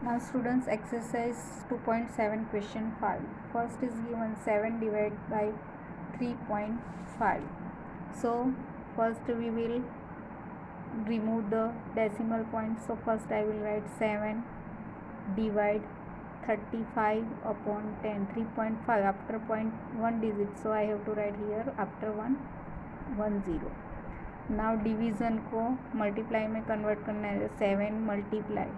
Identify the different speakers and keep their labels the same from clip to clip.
Speaker 1: Now students, exercise 2.7 question 5. First is given 7 divided by 3.5. So first we will remove the decimal point. So first I will write 7 divide 35 upon 10. 3.5 after point 1 digit, so I have to write here after 1 0. Now division को multiply में convert करना है. 7 multiply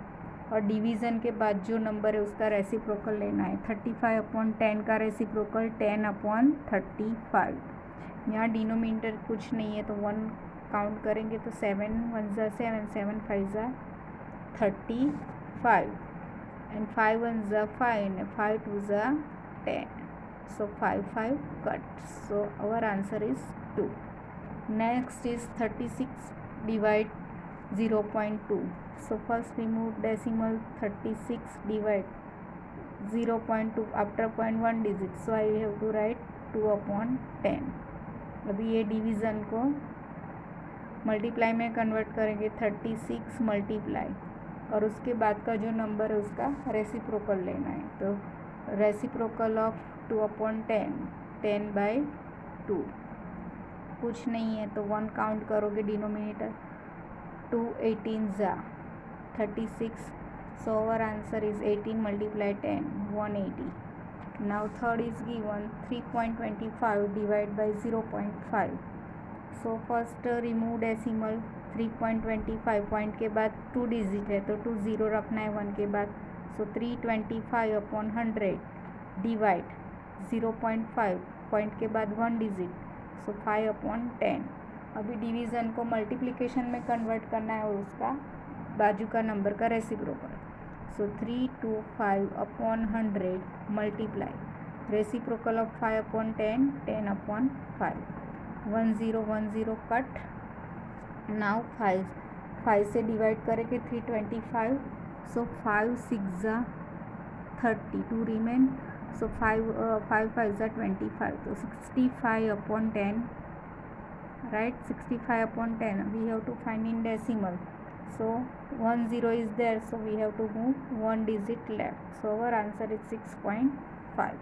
Speaker 1: और division के बाद जो number है उसका रेसिप्रोकल लेना है. 35 अपॉन 10 का रेसिप्रोकल 10 अपॉन 35. यहाँ डिनोमिनेटर कुछ नहीं है तो 1 काउंट करेंगे तो 7 1 ज़ा 7 7 5 ज़ा 35 एंड 5 1 ज़ा 5 5 2 ज़ा 10. So 5 5 cut. So our answer is 2. Next is 36 divide 0.2. So first remove decimal. 36 divide 0.2 after point 1 digit. So I have to write 2 upon 10. अभी ये डिवीज़न को मल्टीप्लाई में कन्वर्ट करेंगे. 36 मल्टीप्लाई और उसके बाद का जो नंबर है उसका रेसिप्रोकल लेना है. तो रेसिप्रोकल ऑफ 2 अपॉन 10 10 बाई 2. कुछ नहीं है तो 1 काउंट करोगे डिनोमिनेटर. 2 18 ज़ा 36. So our answer is 18 multiply 10 180. Now third is given 3.25 divide by 0.5. So first remove decimal. 3.25 point के बाद 2 डिजिट है तो 2 ज़ीरो रखना है 1 के बाद. सो 325 अपॉन 100 डिवाइड 0.5 पॉइंट के बाद 1 डिजिट. सो 5 अपॉन 10. अभी डिवीज़न को मल्टीप्लिकेशन में कन्वर्ट करना है और उसका बाजू का नंबर का reciprocal. So 325 upon 100 multiply reciprocal of 5 upon 10 10 upon 5. 1 0 cut. Now 5 से डिवाइड करेंगे 325. सो 5 6 ज़ा 30 2 रिमेन. So 5 5 ज़ा 25. तो 65 upon 10, right? 65 upon 10. We have to find in decimal. So 1 0 is there, so we have to move 1 digit left. So our answer is 6.5.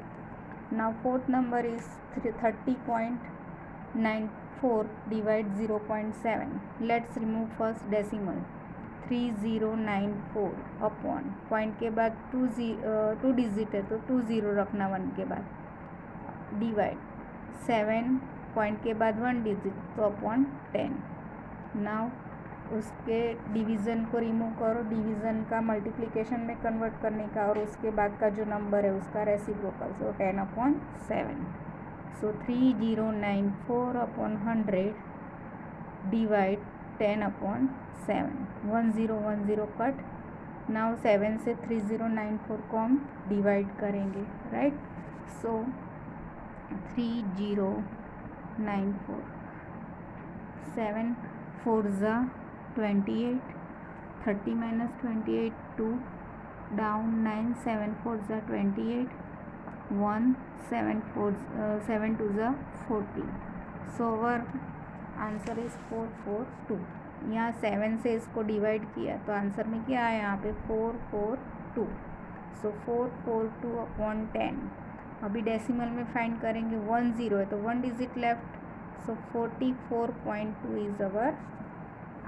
Speaker 1: Now fourth number is 30.94 divide 0.7. Let's remove first decimal. 3094 upon point के बाद 2 digit है तो 2 zero रखना 1 के बाद. Divide 7 point के बाद 1 digit तो अपॉन 10. नाउ उसके डिवीज़न को रिमूव करो. डिवीज़न का मल्टीप्लिकेशन में कन्वर्ट करने का और उसके बाद का जो नंबर है उसका रेसिप्रोकल. सो 10 अपॉन 7. सो 3094 upon 100 divide 10 upon 7. 1 0 cut. Now 7 से 3094 को हम डिवाइड करेंगे, राइट? सो 3094 7 4 ज़ा 28. 30 माइनस 28 2 डाउन 9 7 4 ज़ा 28 1 7 2 ज़ा 40. सो अवर आंसर इज 442. यहाँ 7 से इसको डिवाइड किया तो आंसर में क्या आया यहाँ पे 442. सो 442 अपॉन 10. अभी डेसिमल में फाइंड करेंगे. 1 0 है तो 1 digit left. So 44.2 is our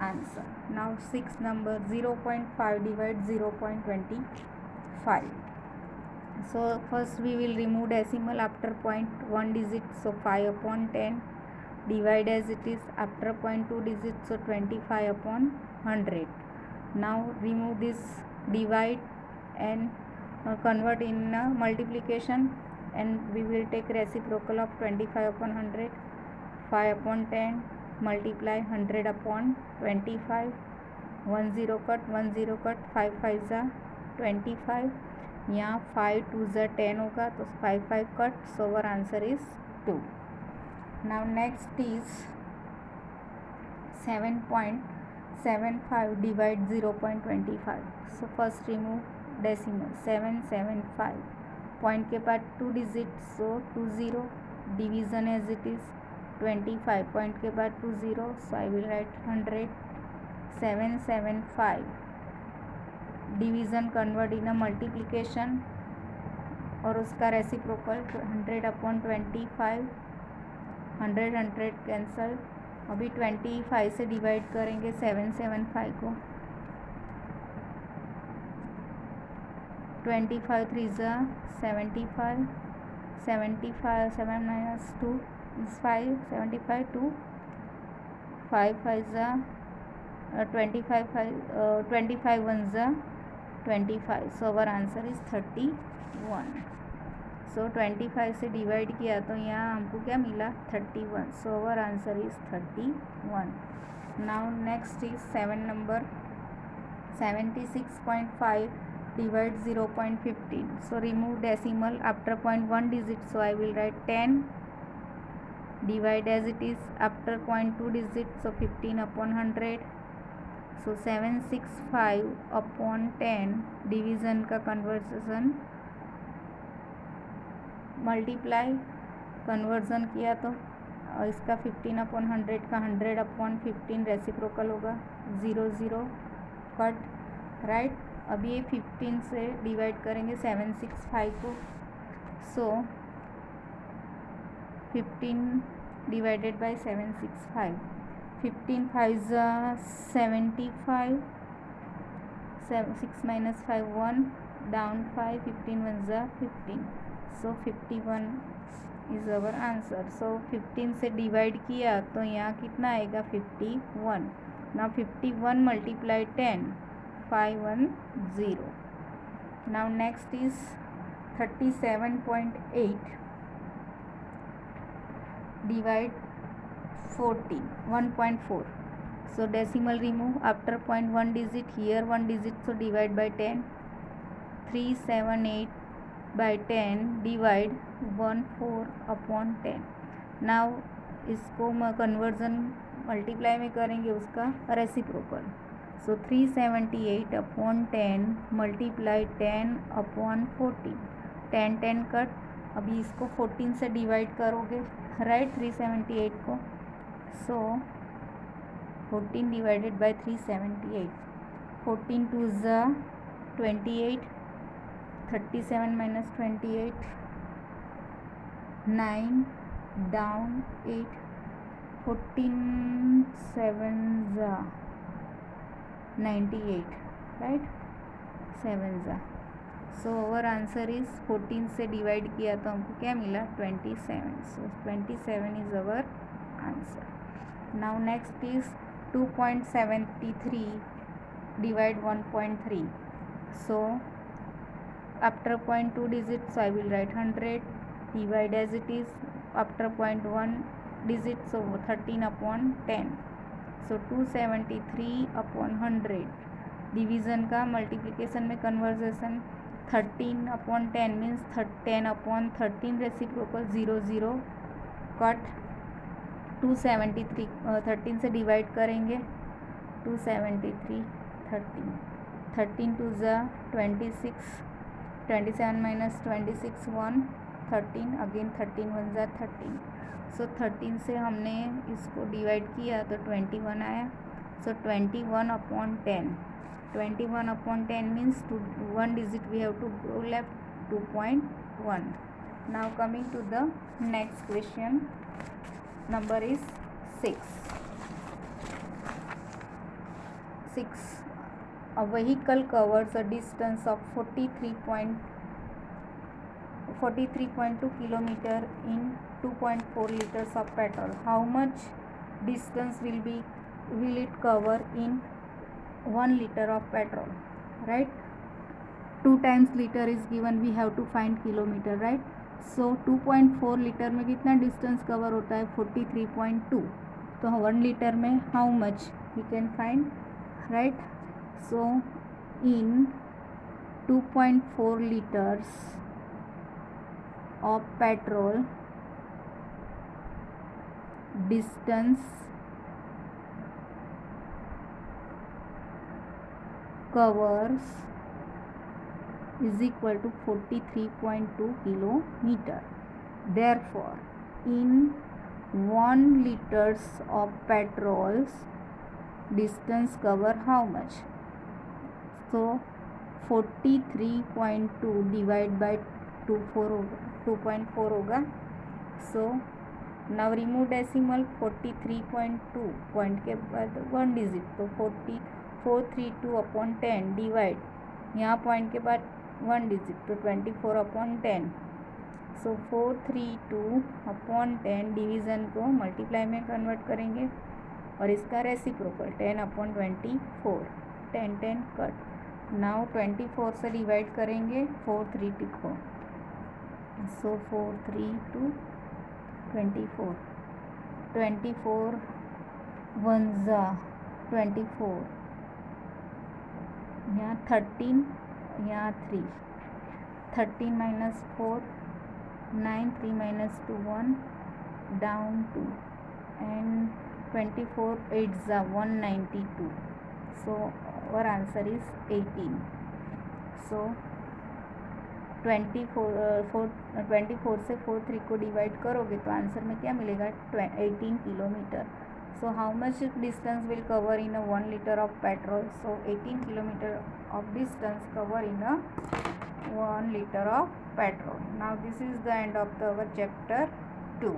Speaker 1: answer. Now 6 number 0.5 divide 0.25. So first we will remove decimal after point 1 digit. So 5 upon 10. Divide as it is after point 2 digits. So 25 upon 100. Now remove this divide and convert in multiplication, and we will take reciprocal of 25 upon 100. 5 upon 10 multiply 100 upon 25. 1 0 cut 1 0 cut. 5 5 ज़ा 25. यहाँ 5 2 ज़ा 10 होगा तो 5 5 cut. So our answer is 2. Now next is 7.75 divide 0.25. So first remove decimal. 775 point के बाद 2 digit. So 2 0. Division as it is. 25 point के बाद 2 0. So I will write 100. 775 division convert in a multiplication और उसका रेसिप्रोकल 100/25, 100 कैंसल। अभी 25 से divide करेंगे 775 को, 25 3 75, 75 7 minus 2 is 5, 75 2 5 5 25 25 1 25, so our answer is 31. सो 25 से डिवाइड किया तो यहाँ हमको क्या मिला 31, so our answer is 31. Now next is 7 number 76.5 divide 0.15. So remove decimal after 0.1 digit, so I will write 10, divide as it is after 0.2 digit, so 15/100. So 765/10 division का conversion multiply conversion किया तो इसका 15/100 का 100/15 रेसिप्रोकल होगा, 0 0 cut, right. अभी ये 15 से divide करेंगे 765 को, सो 15 divided by 765, 15 5 75, 6 minus 5 1, down 5, 15 1 15, so 51 is our answer. सो 15 से डिवाइड किया तो यहाँ कितना आएगा 51. Now 51 multiply 10, 510. Now next is 37.8 divide 40, 1.4. So decimal remove after 0.1 digit, here 1 digit, so divide by 10. 378/10 divide 14/10. Now इसको कन्वर्जन मल्टीप्लाई में करेंगे उसका रेसिप्रोकल, सो 378/10 मल्टीप्लाई 10/40, 10 10 कट. अभी इसको 14 से डिवाइड करोगे, राइट, 378 को, सो 14 divided by 378, 14 2 28, 37 minus 28, 9, down 8, 14 7 98, right, 7 so our answer is 14 से डिवाइड किया तो हमको क्या मिला 27, सो 27 is our answer. Now next is 2.73 divide 1.3. So after 0.2 digit, so I will write 100, divide as it is after 0.1 digit, so 13/10. So 273/100 division का multiplication में conversation 13/10 means 10/13 reciprocal 0 0 cut. 273 13 से divide करेंगे 273 13, 13 2 26, 27 minus 26 1, 13 अगेन 13 1 13. सो 13 से हमने इसको divide किया तो 21 आया, सो 21/10, 21/10 means 1 digit we have to go left, 2.1. now coming to the next question, number is 6. A vehicle covers a distance of 43.2 kilometer in 2.4 liters of petrol. How much distance will it cover in 1 liter of petrol, right? 2 times liter is given, we have to find kilometer, right? So 2.4 litre में कितना distance cover होता है 43.2, तो 1 लीटर में how much we can find, right. So in 2.4 liters of petrol, distance covers is equal to 43.2 kilometer. Therefore, in 1 liters of petrol's distance cover how much? So 43.2 divide by 2.4 होगा. So now remove decimal. 43.2 point के बाद 1 digit, तो 432 upon 10 divide, यहाँ point के बाद 1 digit, तो 24 upon 10. सो 432 upon 10 division को multiply में कन्वर्ट करेंगे और इसका रेसिप्रोकल 10 अपॉन 24. 10 कट. नाउ 24 से डिवाइड करेंगे 432 को. सो 432 24. 24 1 जा 24, यहाँ 13, यहाँ 3. 13 माइनस 4 9, 3 माइनस 2 1, डाउन 2, and 24 8 जा 192. So our answer is 18. So 24 से 43 को डिवाइड करोगे तो आंसर में क्या मिलेगा? 18 kilometre. So how much distance will cover in a 1 litre of petrol? So 18 kilometre of distance cover in a 1 liter of petrol. Now this is the end of our chapter 2.